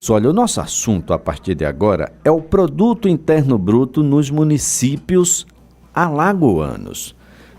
Olha, o nosso assunto a partir de agora é o Produto Interno Bruto nos municípios alagoanos.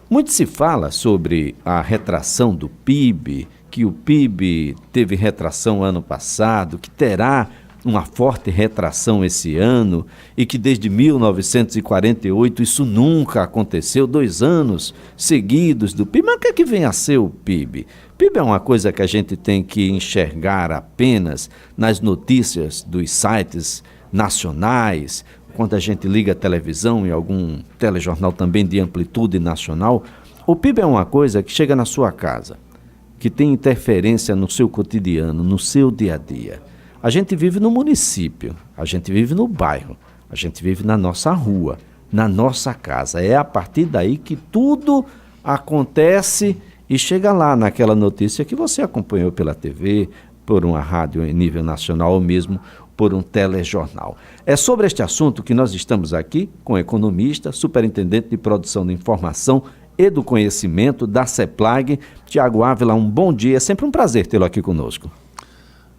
Muito se fala sobre a retração do PIB, que o PIB teve retração ano passado, que terá uma forte retração esse ano e que desde 1948 isso nunca aconteceu, 2 anos seguidos do PIB. Mas o que é que vem a ser o PIB? PIB é uma coisa que a gente tem que enxergar apenas nas notícias dos sites nacionais, quando a gente liga a televisão e algum telejornal também de amplitude nacional. O PIB é uma coisa que chega na sua casa, que tem interferência no seu cotidiano, no seu dia a dia. A gente vive no município, a gente vive no bairro, a gente vive na nossa rua, na nossa casa. É a partir daí que tudo acontece e chega lá naquela notícia que você acompanhou pela TV, por uma rádio em nível nacional ou mesmo por um telejornal. É sobre este assunto que nós estamos aqui com o economista, superintendente de produção de informação e do conhecimento da CEPLAG, Tiago Ávila. Um bom dia, é sempre um prazer tê-lo aqui conosco.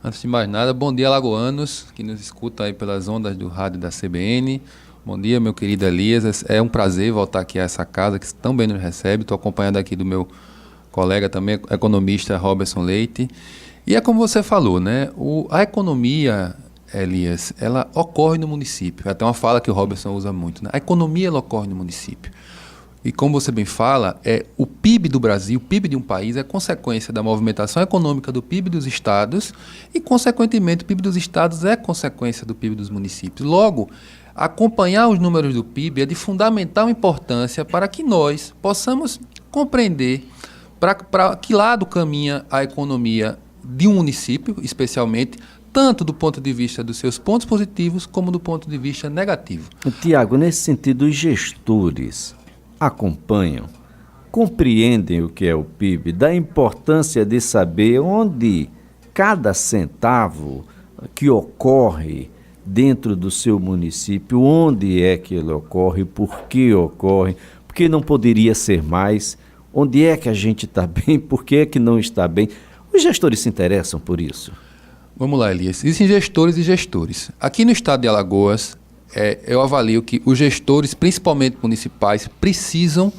Antes de mais nada, bom dia, alagoanos, que nos escutam aí pelas ondas do rádio da CBN. Bom dia, meu querido Elias. É um prazer voltar aqui a essa casa que tão bem nos recebe. Estou acompanhado aqui do meu colega também, economista Robertson Leite. E é como você falou, né? A economia, Elias, ela ocorre no município. É até uma fala que o Robertson usa muito, né? A economia, ela ocorre no município. E como você bem fala, o PIB do Brasil, o PIB de um país é consequência da movimentação econômica do PIB dos estados e, consequentemente, o PIB dos estados é consequência do PIB dos municípios. Logo, acompanhar os números do PIB é de fundamental importância para que nós possamos compreender para que lado caminha a economia de um município, especialmente, tanto do ponto de vista dos seus pontos positivos como do ponto de vista negativo. Tiago, nesse sentido, os gestores acompanham, compreendem o que é o PIB, da importância de saber onde cada centavo que ocorre dentro do seu município, onde é que ele ocorre, por que ocorre, porque não poderia ser mais, onde é que a gente está bem, por que é que não está bem. Os gestores se interessam por isso? Vamos lá, Elias. Existem gestores e gestores. Aqui no estado de Alagoas, eu avalio que os gestores, principalmente municipais, precisam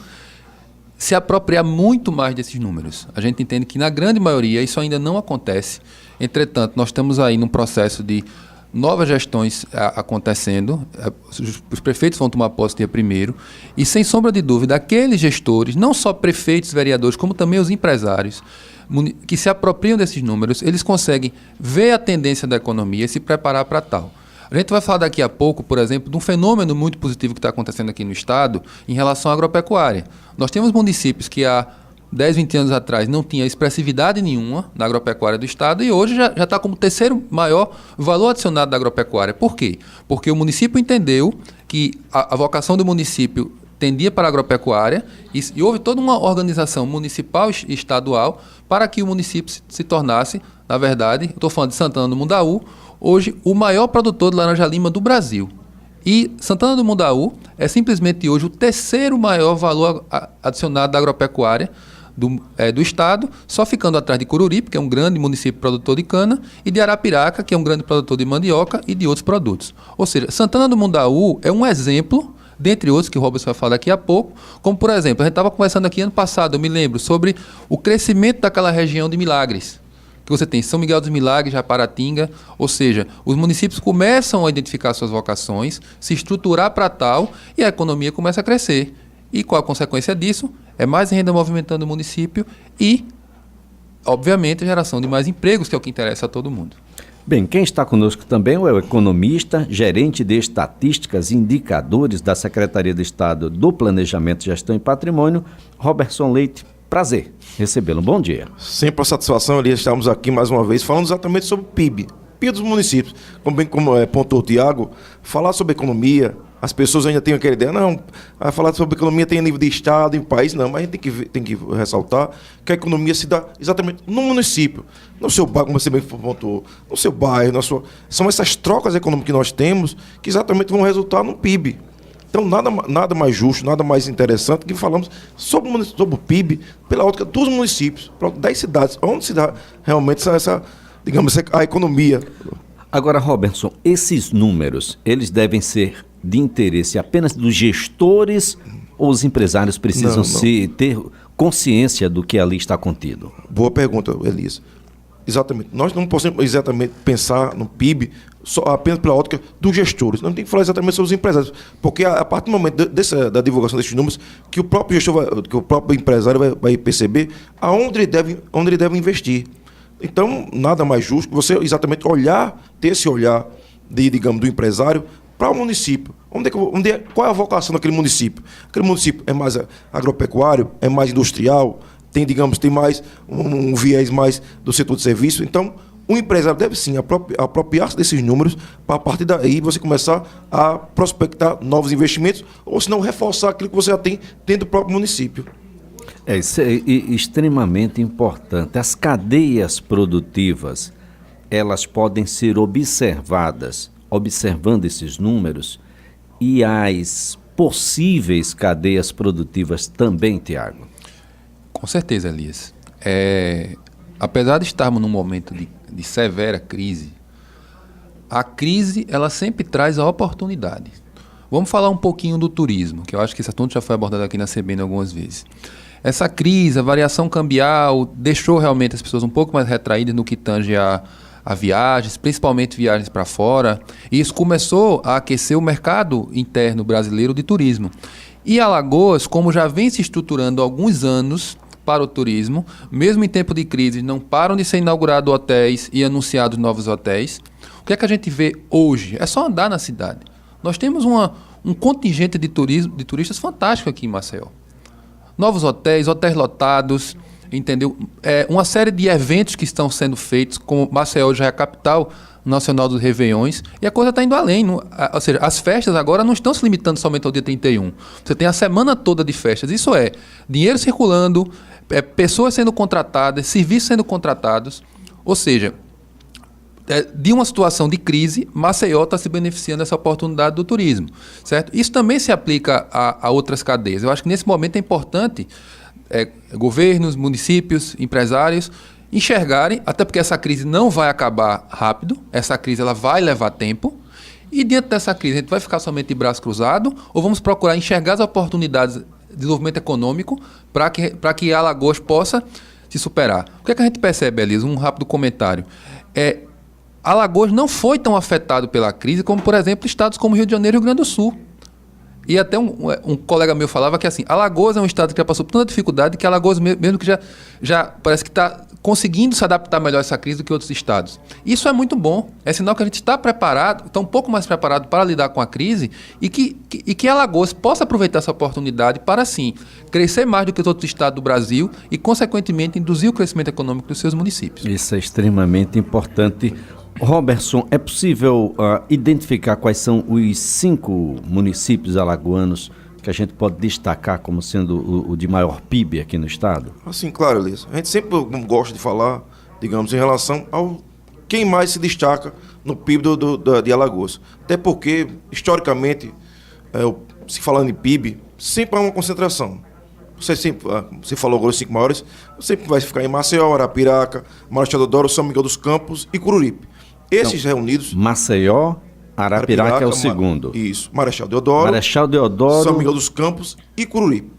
se apropriar muito mais desses números. A gente entende que, na grande maioria, isso ainda não acontece. Entretanto, nós estamos aí num processo de novas gestões acontecendo. Os prefeitos vão tomar posse dia 1º. E, sem sombra de dúvida, aqueles gestores, não só prefeitos, vereadores, como também os empresários, que se apropriam desses números, eles conseguem ver a tendência da economia e se preparar para tal. A gente vai falar daqui a pouco, por exemplo, de um fenômeno muito positivo que está acontecendo aqui no estado em relação à agropecuária. Nós temos municípios que há 10, 20 anos atrás não tinha expressividade nenhuma na agropecuária do estado e hoje já está como o terceiro maior valor adicionado da agropecuária. Por quê? Porque o município entendeu que a vocação do município tendia para a agropecuária e houve toda uma organização municipal e estadual para que o município se tornasse, na verdade, estou falando de Santana do Mundaú, hoje o maior produtor de laranja-lima do Brasil. E Santana do Mundaú é simplesmente hoje o terceiro maior valor adicionado da agropecuária do estado, só ficando atrás de Coruripe, que é um grande município produtor de cana, e de Arapiraca, que é um grande produtor de mandioca e de outros produtos. Ou seja, Santana do Mundaú é um exemplo, dentre outros que o Robson vai falar daqui a pouco, como por exemplo, a gente estava conversando aqui ano passado, eu me lembro, sobre o crescimento daquela região de Milagres, que você tem São Miguel dos Milagres, Japaratinga, ou seja, os municípios começam a identificar suas vocações, se estruturar para tal, e a economia começa a crescer. E qual a consequência disso? É mais renda movimentando o município e, obviamente, a geração de mais empregos, que é o que interessa a todo mundo. Bem, quem está conosco também é o economista, gerente de estatísticas e indicadores da Secretaria de Estado do Planejamento, Gestão e Patrimônio, Robertson Leite. Prazer recebê-lo. Bom dia. Sempre a satisfação, Elias, estarmos aqui mais uma vez falando exatamente sobre o PIB dos municípios. Como pontuou o Tiago, falar sobre economia, as pessoas ainda têm aquela ideia, não, falar sobre economia tem a nível de estado, em país, não, mas a gente tem que ressaltar que a economia se dá exatamente no município, no seu bairro, como você bem pontuou, no seu bairro, são essas trocas econômicas que nós temos que exatamente vão resultar no PIB. Então, nada mais justo, nada mais interessante que falamos sobre o PIB pela ótica dos municípios, das cidades, onde se dá realmente digamos, a economia. Agora, Robertson, esses números, eles devem ser de interesse apenas dos gestores ou os empresários precisam ter consciência do que ali está contido? Boa pergunta, Elias. Exatamente. Nós não podemos exatamente pensar no PIB só apenas pela ótica dos gestores. Nós temos que falar exatamente sobre os empresários. Porque a partir do momento da divulgação desses números, que o próprio gestor, que o próprio empresário vai perceber aonde ele deve investir. Então, nada mais justo que você exatamente ter esse olhar do empresário para o município. Qual é a vocação daquele município? Aquele município é mais agropecuário, é mais industrial, tem mais um viés mais do setor de serviço. Então, o empresário deve sim apropriar-se desses números para, a partir daí, você começar a prospectar novos investimentos ou, se não, reforçar aquilo que você já tem dentro do próprio município. Isso é extremamente importante. As cadeias produtivas, elas podem ser observadas, observando esses números, e as possíveis cadeias produtivas também, Tiago? Com certeza, Elias. Apesar de estarmos num momento de severa crise, a crise ela sempre traz a oportunidade. Vamos falar um pouquinho do turismo, que eu acho que esse assunto já foi abordado aqui na CBN algumas vezes. Essa crise, a variação cambial, deixou realmente as pessoas um pouco mais retraídas no que tange a viagens, principalmente viagens para fora, e isso começou a aquecer o mercado interno brasileiro de turismo. E Alagoas, como já vem se estruturando há alguns anos para o turismo, mesmo em tempo de crise, não param de ser inaugurados hotéis e anunciados novos hotéis. O que é que a gente vê hoje? É só andar na cidade. Nós temos um contingente de turistas fantástico aqui em Maceió. Novos hotéis lotados, entendeu? Uma série de eventos que estão sendo feitos, como Maceió já é a capital nacional dos Réveillões, e a coisa está indo além. Ou seja, as festas agora não estão se limitando somente ao dia 31. Você tem a semana toda de festas. Isso é dinheiro circulando, pessoas sendo contratadas, serviços sendo contratados. Ou seja, de uma situação de crise, Maceió está se beneficiando dessa oportunidade do turismo, certo? Isso também se aplica a outras cadeias. Eu acho que nesse momento é importante governos, municípios, empresários enxergarem, até porque essa crise não vai acabar rápido, essa crise ela vai levar tempo, e diante dessa crise a gente vai ficar somente de braço cruzado ou vamos procurar enxergar as oportunidades de desenvolvimento econômico para que Alagoas possa se superar. O que é que a gente percebe, Elisa? Um rápido comentário. Alagoas não foi tão afetado pela crise como, por exemplo, estados como Rio de Janeiro e Rio Grande do Sul. E até um colega meu falava que assim, Alagoas é um estado que já passou por tanta dificuldade que Alagoas mesmo que já parece que está conseguindo se adaptar melhor a essa crise do que outros estados. Isso é muito bom. É sinal que a gente está preparado, está um pouco mais preparado para lidar com a crise e que Alagoas possa aproveitar essa oportunidade para, sim, crescer mais do que os outros estados do Brasil e, consequentemente, induzir o crescimento econômico dos seus municípios. Isso é extremamente importante. Robertson, é possível identificar quais são os 5 municípios alagoanos que a gente pode destacar como sendo o de maior PIB aqui no estado? Assim, claro, Elias. A gente sempre gosta de falar, digamos, em relação ao quem mais se destaca no PIB de Alagoas. Até porque, historicamente, se falando em PIB, sempre há uma concentração. Você falou agora os 5 maiores, sempre vai ficar em Maceió, Arapiraca, Marechal Deodoro, São Miguel dos Campos e Coruripe. Esses então, reunidos... Maceió, Arapiraca é o segundo. Isso. Marechal Deodoro, São Miguel dos Campos e Coruripe.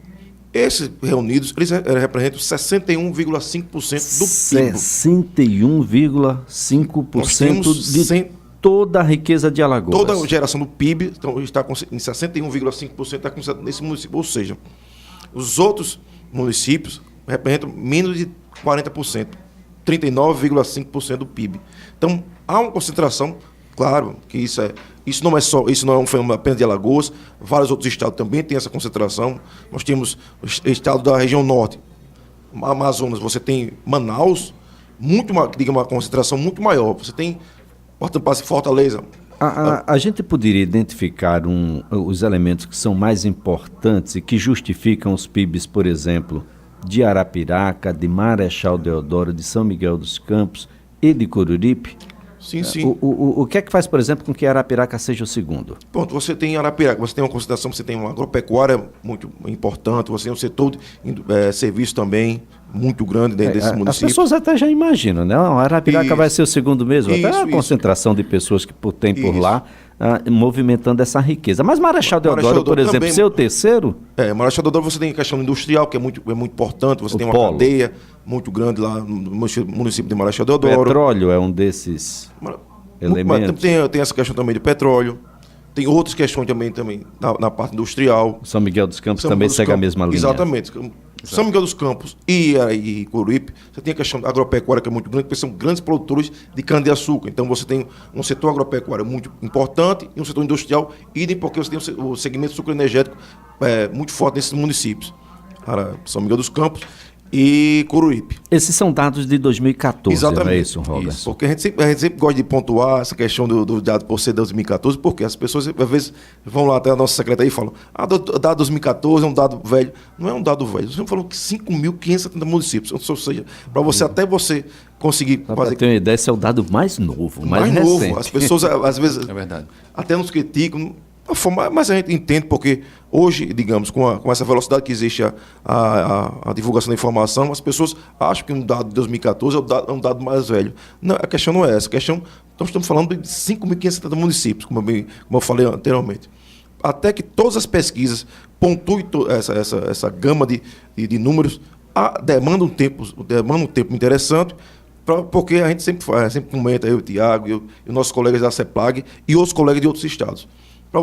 Esses reunidos, eles representam 61,5% do PIB. 61,5% de toda a riqueza de Alagoas. Toda a geração do PIB então, está em 61,5% está concentrado nesse município. Ou seja, os outros municípios representam menos de 40%. 39,5% do PIB. Então, há uma concentração, claro, que isso não é um fenômeno apenas de Alagoas, vários outros estados também têm essa concentração. Nós temos o estado da região norte, Amazonas, você tem Manaus, uma concentração muito maior. Você tem Fortaleza. A gente poderia identificar os elementos que são mais importantes e que justificam os PIBs, por exemplo, de Arapiraca, de Marechal Deodoro, de São Miguel dos Campos e de Coruripe? Sim, sim. O que é que faz, por exemplo, com que Arapiraca seja o segundo? Pronto, você tem Arapiraca, você tem uma consideração, você tem uma agropecuária muito importante, você tem um setor de serviço também, muito grande dentro desse As município. pessoas até já imaginam, né? A Arapiraca Isso. vai ser o segundo mesmo, até a Isso. concentração de pessoas que tem por Isso. lá, movimentando essa riqueza. Mas Marechal Deodoro, Marechal por Deodoro exemplo, também- ser o terceiro, Marechal Deodoro você tem a questão industrial, que é muito importante, você O tem uma polo. cadeia muito grande lá no município de Marechal Deodoro. petróleo é um desses elementos. Tem essa questão também de petróleo, tem outras questões também na parte industrial. São Miguel dos Campos São também Miguel dos segue a Campos, mesma linha. Exatamente. São Miguel dos Campos e Coruripe, você tem a questão da agropecuária, que é muito grande, porque são grandes produtores de cana-de-açúcar. Então você tem um setor agropecuário muito importante e um setor industrial, idem porque você tem o segmento sucroenergético muito forte nesses municípios. São Miguel dos Campos e Coruripe. Esses são dados de 2014, Exatamente. não é isso, Robert? Isso. Porque a gente sempre gosta de pontuar essa questão do dado por ser 2014, porque as pessoas às vezes vão lá até a nossa secretaria e falam: o dado 2014 é um dado velho. Não é um dado velho. Você falou que 5.570 municípios. Ou seja, para você até você conseguir Só para ter uma ideia, esse é o dado mais novo, mais novo. recente. As pessoas às vezes É verdade. até nos criticam, mas a gente entende porque hoje, digamos, com essa velocidade que existe a divulgação da informação, as pessoas acham que um dado de 2014 é um dado mais velho. Não, a questão não é essa. A questão, nós estamos falando de 5.570 municípios, como eu falei anteriormente. Até que todas as pesquisas pontuem essa gama de números, demanda um tempo interessante, porque a gente sempre comenta, eu, o Tiago, e os nossos colegas da CEPLAG e outros colegas de outros estados.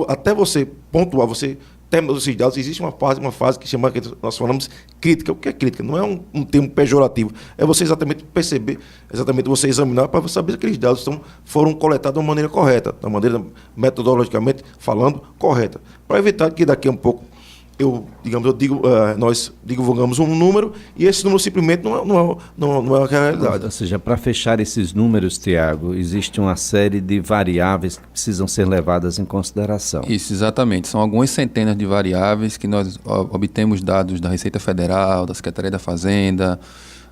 Até você pontuar, você terminar esses dados, existe uma fase que nós falamos crítica. O que é crítica? Não é um termo pejorativo. É você exatamente perceber, você examinar para saber se aqueles dados foram coletados de uma maneira correta, da maneira metodologicamente falando correta. Para evitar que daqui a um pouco nós divulgamos um número e esse número simplesmente não é a realidade. Ou seja, para fechar esses números, Tiago, existe uma série de variáveis que precisam ser levadas em consideração. Isso, exatamente. São algumas centenas de variáveis que nós obtemos dados da Receita Federal, da Secretaria da Fazenda,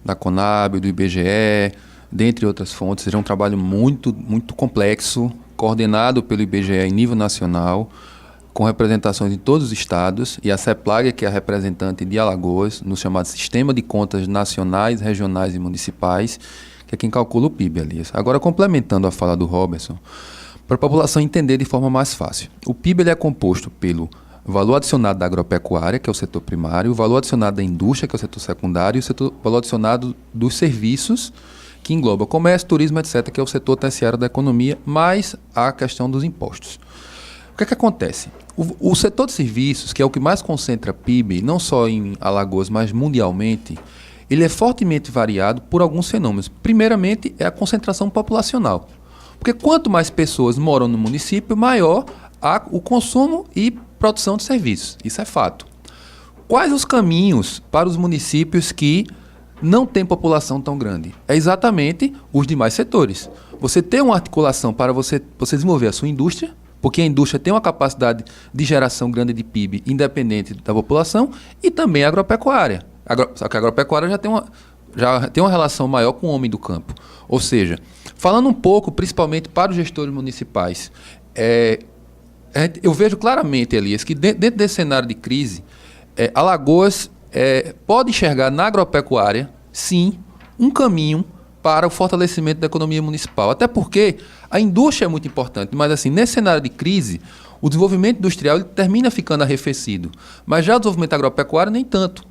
da Conab, do IBGE, dentre outras fontes. Seja um trabalho muito, muito complexo, coordenado pelo IBGE em nível nacional, com representações de todos os estados, e a CEPLAG, que é a representante de Alagoas, no chamado Sistema de Contas Nacionais, Regionais e Municipais, que é quem calcula o PIB, Elias. Agora, complementando a fala do Robertson, para a população entender de forma mais fácil. O PIB ele é composto pelo valor adicionado da agropecuária, que é o setor primário, o valor adicionado da indústria, que é o setor secundário, e o valor adicionado dos serviços, que engloba comércio, turismo, etc., que é o setor terciário da economia, mais a questão dos impostos. O que é que acontece? O setor de serviços, que é o que mais concentra PIB, não só em Alagoas, mas mundialmente, ele é fortemente variado por alguns fenômenos. Primeiramente, é a concentração populacional. Porque quanto mais pessoas moram no município, maior o consumo e produção de serviços. Isso é fato. Quais os caminhos para os municípios que não têm população tão grande? É exatamente os demais setores. Você tem uma articulação para você desenvolver a sua indústria, porque a indústria tem uma capacidade de geração grande de PIB independente da população, e também a agropecuária. Só que a agropecuária já tem uma relação maior com o homem do campo. Ou seja, falando um pouco, principalmente para os gestores municipais, eu vejo claramente, Elias, que dentro desse cenário de crise, Alagoas pode enxergar na agropecuária, sim, um caminho para o fortalecimento da economia municipal. Até porque a indústria é muito importante, mas assim, nesse cenário de crise, o desenvolvimento industrial ele termina ficando arrefecido. Mas já o desenvolvimento agropecuário, nem tanto.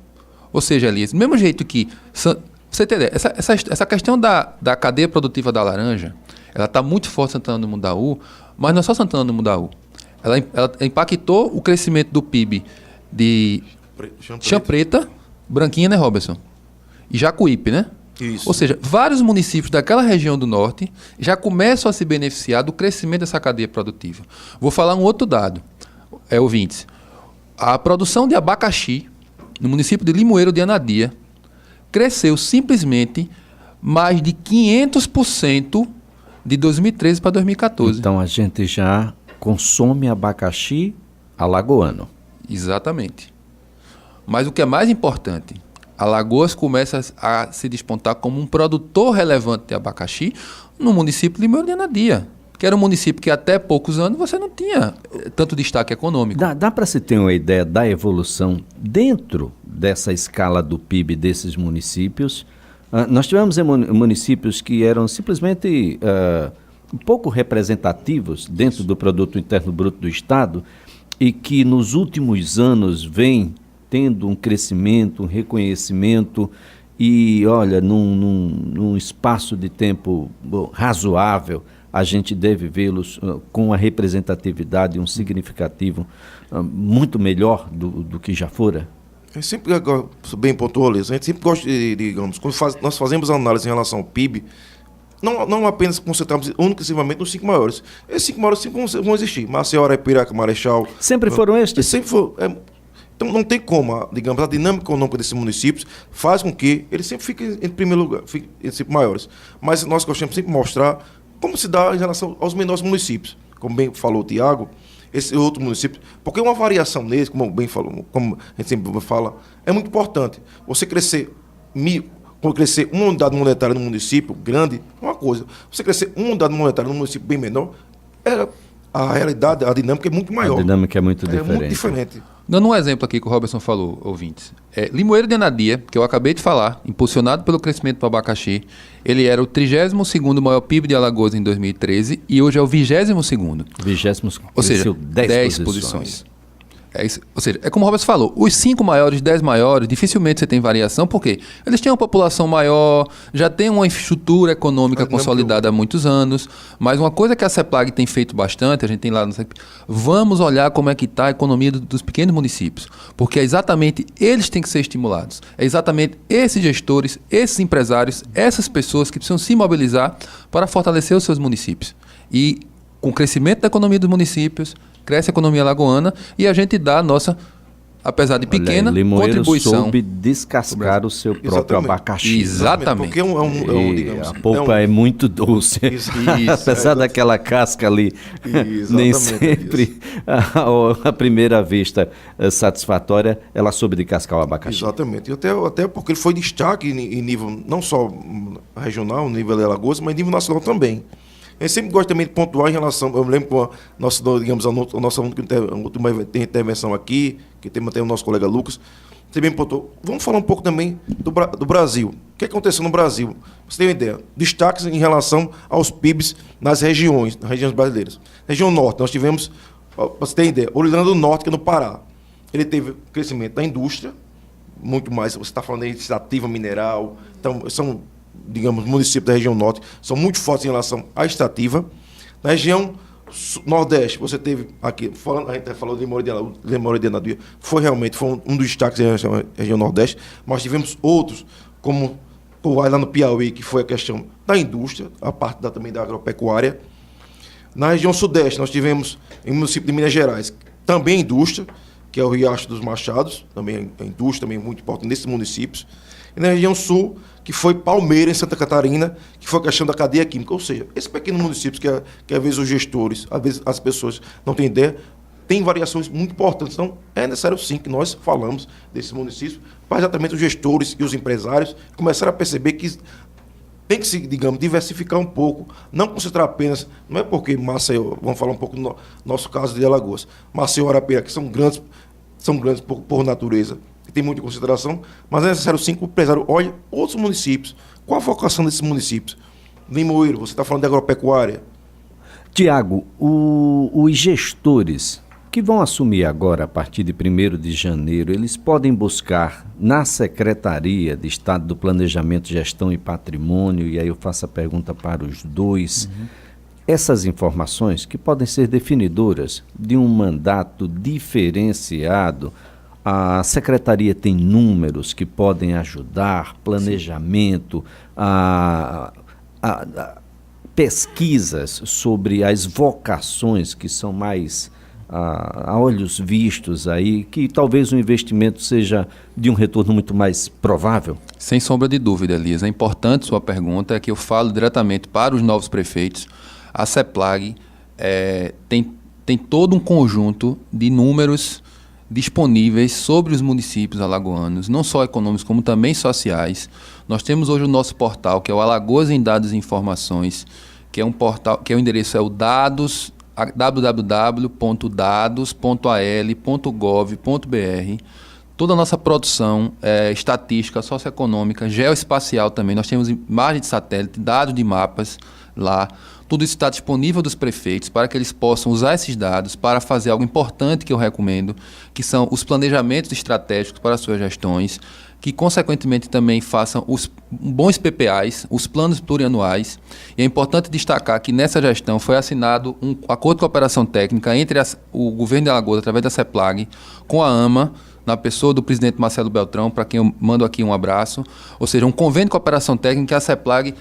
Ou seja, Elias, do mesmo jeito que... Você entender, essa questão da cadeia produtiva da laranja, ela está muito forte em Santana do Mundaú, mas não é só Santana do Mundaú. Ela impactou o crescimento do PIB de Chã Preta, Branquinha, né, Robertson? E Jacuípe, né? Isso. Ou seja, vários municípios daquela região do norte já começam a se beneficiar do crescimento dessa cadeia produtiva. Vou falar um outro dado, ouvintes. A produção de abacaxi no município de Limoeiro de Anadia cresceu simplesmente mais de 500% de 2013 para 2014. Então a gente já consome abacaxi alagoano. Exatamente. Mas o que é mais importante, Alagoas começa a se despontar como um produtor relevante de abacaxi no município de Limoeiro de Anadia, que era um município que até poucos anos você não tinha tanto destaque econômico. Dá para se ter uma ideia da evolução dentro dessa escala do PIB desses municípios? Nós tivemos municípios que eram simplesmente pouco representativos dentro do Produto Interno Bruto do Estado e que nos últimos anos vem tendo um crescimento, um reconhecimento e, olha, num espaço de tempo razoável, a gente deve vê-los com uma representatividade, um significativo muito melhor do que já fora? Sempre, bem pontuou, Liz, a gente sempre gosta de digamos, quando nós fazemos análise em relação ao PIB, não apenas concentramos exclusivamente nos 5 maiores. Esses 5 maiores sempre vão existir. Maceió, Arapiraca, Marechal. Sempre foram estes? Sempre foram. Então não tem como, digamos, a dinâmica econômica desses municípios faz com que eles sempre fiquem em primeiro lugar, fiquem sempre maiores. Mas nós gostamos sempre de mostrar como se dá em relação aos menores municípios. Como bem falou o Tiago, esse outro município, porque uma variação nele, como bem falou, como a gente sempre fala, é muito importante. Você crescer quando crescer uma unidade monetária no município grande, é uma coisa. Você crescer uma unidade monetária no município bem menor, a realidade, a dinâmica é muito maior. A dinâmica é muito diferente. É muito diferente. Dando um exemplo aqui que o Robertson falou, ouvintes. Limoeiro de Anadia, que eu acabei de falar, impulsionado pelo crescimento do abacaxi, ele era o 32º maior PIB de Alagoas em 2013 e hoje é o 22º. Ou seja, 10 posições. Ou seja, é como o Roberto falou, os 5 maiores, 10 maiores, dificilmente você tem variação, porque eles têm uma população maior, já tem uma infraestrutura econômica consolidada há muitos anos, mas uma coisa que a CEPLAG tem feito bastante, a gente tem lá no CEPLAG, vamos olhar como é que está a economia dos pequenos municípios, porque é exatamente eles têm que ser estimulados, é exatamente esses gestores, esses empresários, essas pessoas que precisam se mobilizar para fortalecer os seus municípios. E com o crescimento da economia dos municípios, cresce a economia alagoana e a gente dá a nossa, apesar de pequena, contribuição. Soube descascar o seu próprio abacaxi. Exatamente. Porque digamos, a polpa é muito doce. Apesar daquela casca ali, nem sempre a primeira vista satisfatória, ela soube descascar o abacaxi. Exatamente. E até porque ele foi destaque em nível não só regional, nível de Alagoas, mas em nível nacional também. Eu sempre gosto também de pontuar em relação, eu me lembro com a nossa última intervenção aqui, que tem o nosso colega Lucas, você bem pontuou. Vamos falar um pouco também do Brasil. O que aconteceu no Brasil? Você tem uma ideia? Destaques em relação aos PIBs nas regiões brasileiras. Região Norte, nós tivemos, para você ter ideia, Orilândia do Norte, que é no Pará. Ele teve crescimento da indústria, muito mais, você está falando aí de extrativa mineral, então são, digamos, municípios da região norte, são muito fortes em relação à extrativa. Na região nordeste, você teve aqui, a gente falou de Limoeiro de Anadia, foi um dos destaques da região nordeste, mas tivemos outros, como lá no Piauí, que foi a questão da indústria, a parte também da agropecuária. Na região sudeste, nós tivemos, em município de Minas Gerais, também indústria, que é o Riacho dos Machados, também a indústria também muito importante nesses municípios. E na região sul, que foi Palmeira, em Santa Catarina, que foi a questão da cadeia química. Ou seja, esses pequenos municípios que às vezes os gestores, às vezes as pessoas não têm ideia, tem variações muito importantes. Então, é necessário sim que nós falamos desses municípios, para exatamente os gestores e os empresários começarem a perceber que tem que se, digamos, diversificar um pouco, não concentrar apenas, não é porque Maceió, vamos falar um pouco do nosso caso de Alagoas, Maceió e Arapiraca, que são grandes por natureza, tem muita consideração, mas é necessário sim que o empresário olhe outros municípios. Qual a vocação desses municípios? Limoeiro, você está falando de agropecuária. Tiago, os gestores que vão assumir agora, a partir de 1º de janeiro, eles podem buscar na Secretaria de Estado do Planejamento, Gestão e Patrimônio, e aí eu faço a pergunta para os dois, essas informações que podem ser definidoras de um mandato diferenciado. A Secretaria tem números que podem ajudar, planejamento, pesquisas sobre as vocações que são mais a olhos vistos aí, que talvez o investimento seja de um retorno muito mais provável? Sem sombra de dúvida, Elias. É importante sua pergunta, é que eu falo diretamente para os novos prefeitos. A CEPLAG tem todo um conjunto de números disponíveis sobre os municípios alagoanos, não só econômicos, como também sociais. Nós temos hoje o nosso portal, que é o Alagoas em Dados e Informações, que é um portal, que o endereço é o www.dados.al.gov.br. Toda a nossa produção estatística, socioeconômica, geoespacial também. Nós temos imagens de satélite, dados de mapas lá. Tudo isso está disponível dos prefeitos para que eles possam usar esses dados para fazer algo importante que eu recomendo, que são os planejamentos estratégicos para as suas gestões, que consequentemente também façam os bons PPAs, os planos plurianuais. E é importante destacar que nessa gestão foi assinado um acordo de cooperação técnica entre o governo de Alagoas, através da CEPLAG, com a AMA, na pessoa do presidente Marcelo Beltrão, para quem eu mando aqui um abraço. Ou seja, um convênio de cooperação técnica que a CEPLAG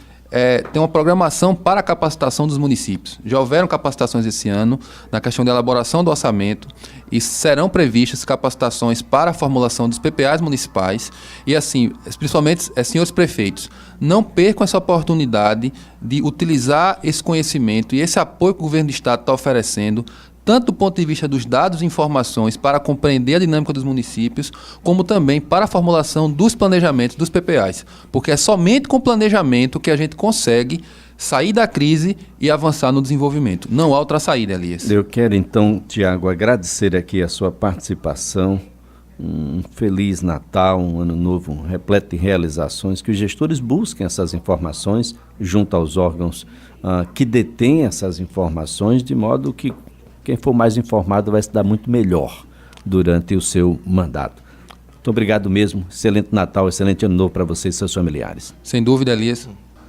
tem uma programação para a capacitação dos municípios. Já houveram capacitações esse ano na questão de elaboração do orçamento e serão previstas capacitações para a formulação dos PPAs municipais e, assim, principalmente, senhores prefeitos, não percam essa oportunidade de utilizar esse conhecimento e esse apoio que o governo do Estado está oferecendo, tanto do ponto de vista dos dados e informações para compreender a dinâmica dos municípios, como também para a formulação dos planejamentos dos PPAs. Porque é somente com planejamento que a gente consegue sair da crise e avançar no desenvolvimento. Não há outra saída, Elias. Eu quero então, Tiago, agradecer aqui a sua participação. Um feliz Natal, um ano novo repleto de realizações, que os gestores busquem essas informações junto aos órgãos que detêm essas informações, de modo que quem for mais informado vai se dar muito melhor durante o seu mandato. Muito obrigado mesmo. Excelente Natal, excelente Ano Novo para você e seus familiares. Sem dúvida, Elias.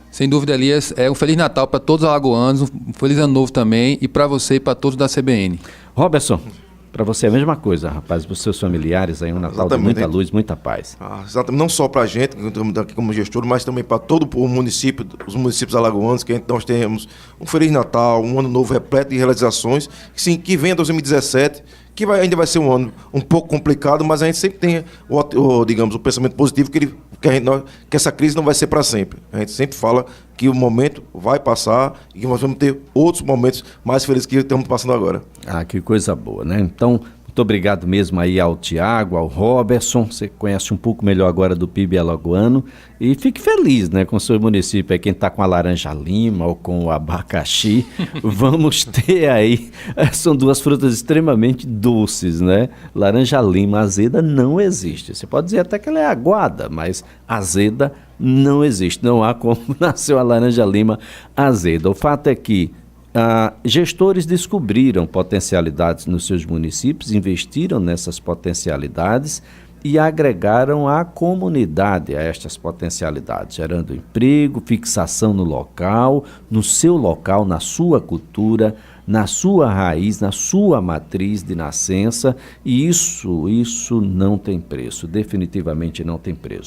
Sem dúvida, Elias. Um Feliz Natal para todos os alagoanos, um Feliz Ano Novo também e para você e para todos da CBN. Robertson, para você é a mesma coisa, rapaz. Para os seus familiares aí, um Natal de muita luz, muita paz. Exatamente. Não só para a gente, que estamos aqui como gestor, mas também para todo o município, os municípios alagoanos, que nós tenhamos um Feliz Natal, um Ano Novo repleto de realizações. Sim, que venha 2017, que ainda vai ser um ano um pouco complicado, mas a gente sempre tem digamos, o pensamento positivo que essa crise não vai ser para sempre. A gente sempre fala que o momento vai passar e que nós vamos ter outros momentos mais felizes que estamos passando agora. Ah, que coisa boa, né? Então, muito obrigado mesmo aí ao Tiago, ao Robertson, você conhece um pouco melhor agora do PIB alagoano, e fique feliz, né, com o seu município, aí quem está com a laranja lima ou com o abacaxi, vamos ter aí, são duas frutas extremamente doces, né? Laranja lima azeda não existe, você pode dizer até que ela é aguada, mas azeda não existe, não há como nascer uma laranja lima azeda. O fato é que gestores descobriram potencialidades nos seus municípios, investiram nessas potencialidades e agregaram a comunidade a estas potencialidades, gerando emprego, fixação no local, no seu local, na sua cultura, na sua raiz, na sua matriz de nascença, e isso não tem preço, definitivamente não tem preço.